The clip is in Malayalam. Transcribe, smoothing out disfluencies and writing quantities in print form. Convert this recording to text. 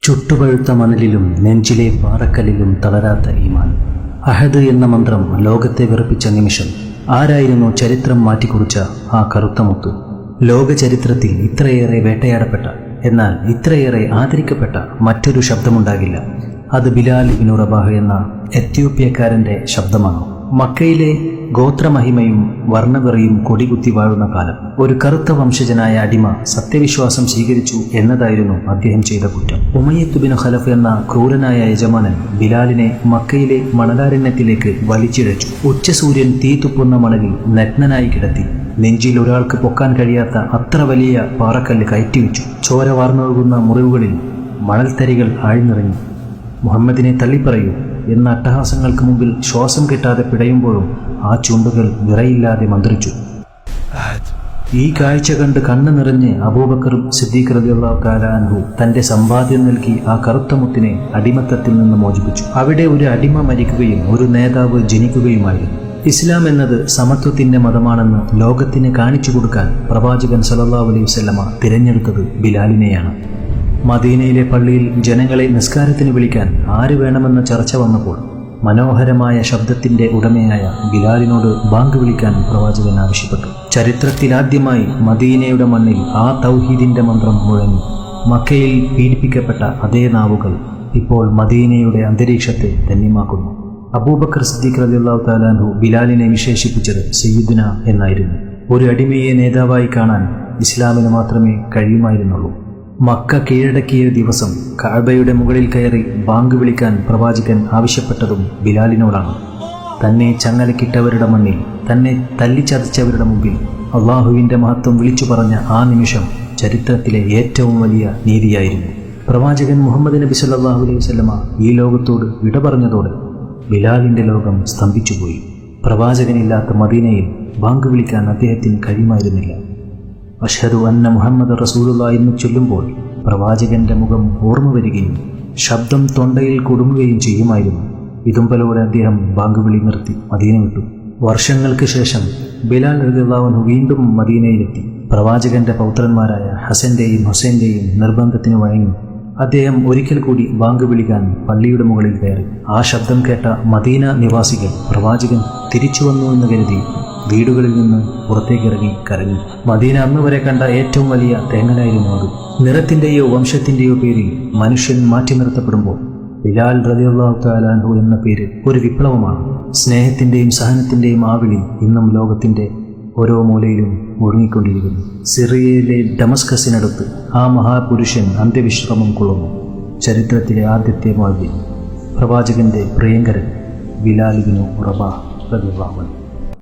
ചുട്ടുപഴുത്ത മണലിലും നെഞ്ചിലെ പാറക്കല്ലിലും തളരാത്ത ഈമാൻ. അഹദ് എന്ന മന്ത്രം ലോകത്തെ വിറപ്പിച്ച നിമിഷം. ആരായിരുന്നു ചരിത്രം മാറ്റിക്കുറിച്ച ആ കറുത്ത മുത്ത്? ലോക ചരിത്രത്തിൽ ഇത്രയേറെ വേട്ടയാടപ്പെട്ട, എന്നാൽ ഇത്രയേറെ ആദരിക്കപ്പെട്ട മറ്റൊരു ശബ്ദമുണ്ടാകില്ല. അത് ബിലാൽ ഇബ്നു റബാഹ് എന്ന എത്യോപ്യക്കാരൻ്റെ ശബ്ദമാണ്. മക്കയിലെ ഗോത്രമഹിമയും വർണ്ണവെറിയും കൊടികുത്തി വാഴുന്ന കാലം. ഒരു കറുത്ത വംശജനായ അടിമ സത്യവിശ്വാസം സ്വീകരിച്ചു എന്നതായിരുന്നു അദ്ദേഹം ചെയ്ത കുറ്റം. ഉമയ്യത്ത് ബിൻ ഖലഫ് എന്ന ക്രൂരനായ യജമാനൻ ബിലാലിനെ മക്കയിലെ മണലാരണ്യത്തിലേക്ക് വലിച്ചിഴച്ചു. ഉച്ചസൂര്യൻ തീ തുപ്പുന്ന മണലിൽ നഗ്നനായി കിടത്തി. നെഞ്ചിൽ ഒരാൾക്ക് പൊക്കാൻ കഴിയാത്ത അത്ര വലിയ പാറക്കല്ല് കയറ്റിവെച്ചു. ചോര വാർന്നൊഴുകുന്ന മുറിവുകളിൽ മണൽത്തരികൾ ആഴ്ന്നിറങ്ങി. മുഹമ്മദിനെ തള്ളിപ്പറയൂ എന്ന അട്ടഹാസങ്ങൾക്ക് മുമ്പിൽ ശ്വാസം കിട്ടാതെ പിടയുമ്പോഴും ആ ചുണ്ടുകൾ വിറയില്ലാതെ മന്ത്രിച്ചു. ഈ കാഴ്ച കണ്ട് കണ്ണു നിറഞ്ഞ് അബൂബക്കർ സിദ്ദീഖ് റളിയല്ലാഹു തആല അൻഹു തന്റെ സമ്പാദ്യം നൽകി ആ കറുത്ത മുത്തിനെ അടിമത്തത്തിൽ നിന്ന് മോചിപ്പിച്ചു. അവിടെ ഒരു അടിമ മരിക്കുകയും ഒരു നേതാവ് ജനിക്കുകയുമായിരുന്നു. ഇസ്ലാം എന്നത് സമത്വത്തിന്റെ മതമാണെന്ന് ലോകത്തിന് കാണിച്ചു കൊടുക്കാൻ പ്രവാചകൻ സല്ലല്ലാഹു അലൈഹി വസല്ലമ തിരഞ്ഞെടുത്തത് ബിലാലിനെയാണ്. മദീനയിലെ പള്ളിയിൽ ജനങ്ങളെ നിസ്കാരത്തിന് വിളിക്കാൻ ആര് വേണമെന്ന ചർച്ച വന്നപ്പോൾ മനോഹരമായ ശബ്ദത്തിന്റെ ഉടമയായ ബിലാലിനോട് ബാങ്ക് വിളിക്കാൻ പ്രവാചകൻ ആവശ്യപ്പെട്ടു. ചരിത്രത്തിലാദ്യമായി മദീനയുടെ മണ്ണിൽ ആ തൗഹീദിന്റെ മന്ത്രം മുഴങ്ങി. മക്കയിൽ പീഡിപ്പിക്കപ്പെട്ട അതേ നാവുകൾ ഇപ്പോൾ മദീനയുടെ അന്തരീക്ഷത്തെ ധന്യമാക്കുന്നു. അബൂബക്കർ സിദ്ദീഖ് റളിയല്ലാഹു തആല അൻഹു ബിലാലിനെ വിശേഷിപ്പിച്ചത് സയ്യിദുന എന്നായിരുന്നു. ഒരു അടിമയെ നേതാവായി കാണാൻ ഇസ്ലാമിന് മാത്രമേ കഴിയുമായിരുന്നുള്ളൂ. മക്ക കീഴടക്കിയ ദിവസം കഅബയുടെ മുകളിൽ കയറി ബാങ്ക് വിളിക്കാൻ പ്രവാചകൻ ആവശ്യപ്പെട്ടതും ബിലാലിനോടാണ്. തന്നെ ചങ്ങലക്കിട്ടവരുടെ മണ്ണിൽ, തന്നെ തല്ലിച്ചതച്ചവരുടെ മുമ്പിൽ അള്ളാഹുവിൻ്റെ മഹത്വം വിളിച്ചു പറഞ്ഞ ആ നിമിഷം ചരിത്രത്തിലെ ഏറ്റവും വലിയ നീതിയായിരുന്നു. പ്രവാചകൻ മുഹമ്മദ് നബി സല്ലല്ലാഹു അലൈഹി വസല്ലമ ഈ ലോകത്തോട് വിട പറഞ്ഞതോടെ ബിലാലിൻ്റെ ലോകം സ്തംഭിച്ചുപോയി. പ്രവാചകനില്ലാത്ത മദീനയിൽ ബാങ്ക് വിളിക്കാൻ അദ്ദേഹത്തിന് കഴിയുമായിരുന്നില്ല. അഷ്ഹദു അന്ന മുഹമ്മദ് റസൂലുള്ളാഹി എന്ന് ചൊല്ലുമ്പോൾ പ്രവാചകന്റെ മുഖം ഓർമ്മ വരികയും ശബ്ദം തൊണ്ടയിൽ കുടുങ്ങുകയും ചെയ്യുമായിരുന്നു. ഇതുമ്പലോടെ അദ്ദേഹം ബാങ്ക് വിളി നിർത്തി മദീന വിട്ടു. വർഷങ്ങൾക്ക് ശേഷം ബിലാൽ റളിയല്ലാഹു അൻഹു വീണ്ടും മദീനയിലെത്തി. പ്രവാചകന്റെ പൗത്രന്മാരായ ഹസന്റെയും ഹുസൈന്റെയും നിർബന്ധത്തിന് വഴങ്ങി അദ്ദേഹം ഒരിക്കൽ കൂടി ബാങ്ക് വിളിക്കാൻ പള്ളിയുടെ മുകളിൽ കയറി. ആ ശബ്ദം കേട്ട മദീന നിവാസികൾ പ്രവാചകൻ തിരിച്ചു വന്നു എന്ന് കരുതി വീടുകളിൽ നിന്ന് പുറത്തേക്കിറങ്ങി കരഞ്ഞു. മദീന അന്ന് വരെ കണ്ട ഏറ്റവും വലിയ തേങ്ങലായിരുന്നു അത്. നിറത്തിൻ്റെയോ വംശത്തിൻ്റെയോ പേരിൽ മനുഷ്യൻ മാറ്റി നിർത്തപ്പെടുമ്പോൾ ബിലാൽ റളിയല്ലാഹു തആല അൻഹു എന്ന പേര് ഒരു വിപ്ലവമാണ്. സ്നേഹത്തിൻ്റെയും സഹനത്തിൻ്റെയും ആ വിളി ഇന്നും ലോകത്തിൻ്റെ ഓരോ മൂലയിലും മുഴങ്ങിക്കൊണ്ടിരിക്കുന്നു. സിറിയയിലെ ഡമസ്കസിനടുത്ത് ആ മഹാപുരുഷൻ അന്ത്യവിശ്രമം കൊള്ളുന്നു. ചരിത്രത്തിലെ ആദ്യത്തെ മൗലവി, പ്രവാചകന്റെ പ്രിയങ്കരൻ ബിലാൽ ഇബ്നു റബാഹ് റളിയല്ലാഹു അൻഹു.